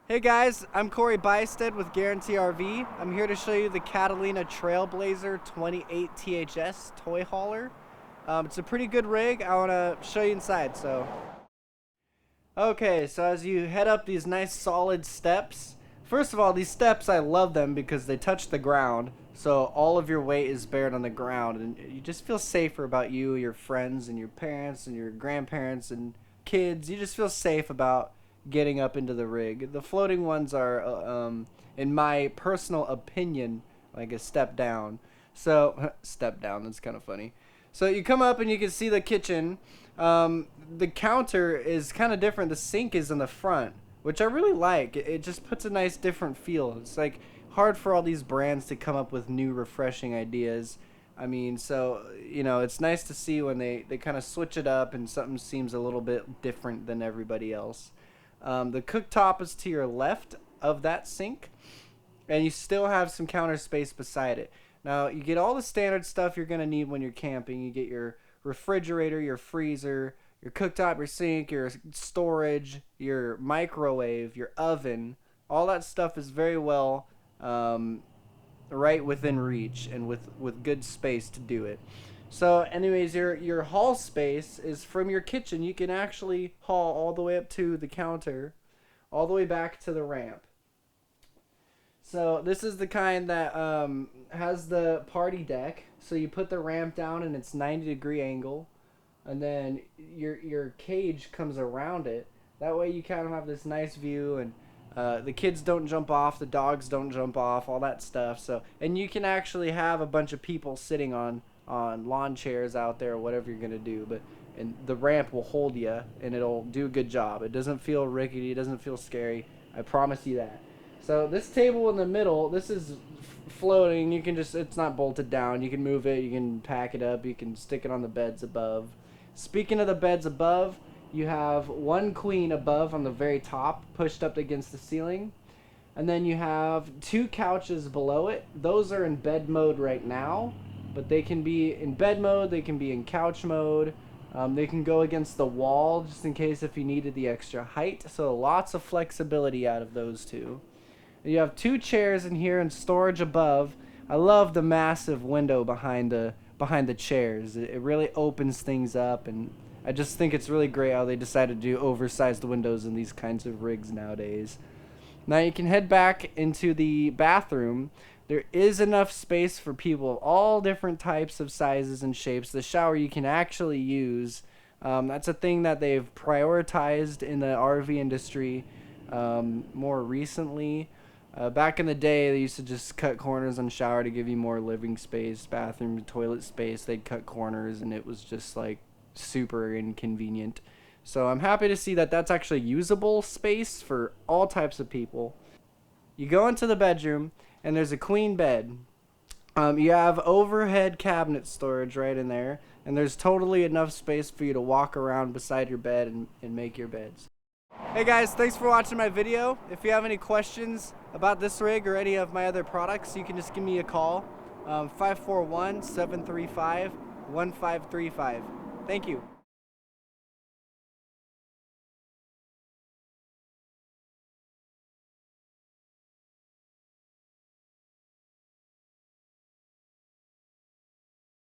Hey guys, I'm Corey Bystead with Guarantee RV. I'm here to show you the Catalina Trail Blazer 28 THS toy hauler. It's a pretty good rig. I want to show you inside. Okay, so as you head up these nice solid steps, first of all, these steps, I love them because they touch the ground. So all of your weight is bared on the ground and you just feel safer about you, your friends, and your parents, and your grandparents, and kids. You just feel safe about getting up into the rig. The floating ones are, in my personal opinion, like a step down. So, step down, that's kind of funny. So you come up and you can see the kitchen. The counter is kind of different. The sink is in the front, which I really like. It just puts a nice different feel. It's like hard for all these brands to come up with new refreshing ideas. I mean, so, it's nice to see when they kind of switch it up and something seems a little bit different than everybody else. The cooktop is to your left of that sink, and you still have some counter space beside it. Now, you get all the standard stuff you're going to need when you're camping. You get your refrigerator, your freezer, your cooktop, your sink, your storage, your microwave, your oven. All that stuff is very well right within reach and with good space to do it. So anyways, your haul space is from your kitchen. You can actually haul all the way up to the counter, all the way back to the ramp. So this is the kind that has the party deck. So you put the ramp down and it's 90-degree angle, and then your cage comes around it. That way you kind of have this nice view, and the kids don't jump off, the dogs don't jump off, all that stuff. So, and you can actually have a bunch of people sitting on lawn chairs out there, or whatever you're gonna do, and the ramp will hold you and it'll do a good job. It doesn't feel rickety, it doesn't feel scary, I promise you that. So this table in the middle, this is floating. You can just, it's not bolted down, you can move it, you can pack it up, you can stick it on the beds above. Speaking of the beds above, you have one queen above on the very top, pushed up against the ceiling, and then you have two couches below it. Those are in bed mode right now, but they can be in bed mode, they can be in couch mode. They can go against the wall just in case if you needed the extra height. So lots of flexibility out of those two. You have two chairs in here and storage above. I love the massive window behind the chairs. It really opens things up, and I just think it's really great how they decided to do oversized windows in these kinds of rigs nowadays. Now you can head back into the bathroom. There is enough space for people of all different types of sizes and shapes. The shower you can actually use. That's a thing that they've prioritized in the RV industry more recently. Back in the day, they used to just cut corners on shower to give you more living space, bathroom, toilet space. They'd cut corners, and it was just like super inconvenient. So I'm happy to see that that's actually usable space for all types of people. You go into the bedroom, and there's a queen bed. You have overhead cabinet storage right in there, and there's totally enough space for you to walk around beside your bed and make your beds. Hey guys, thanks for watching my video. If you have any questions about this rig or any of my other products, you can just give me a call, 541-735-1535. Thank you.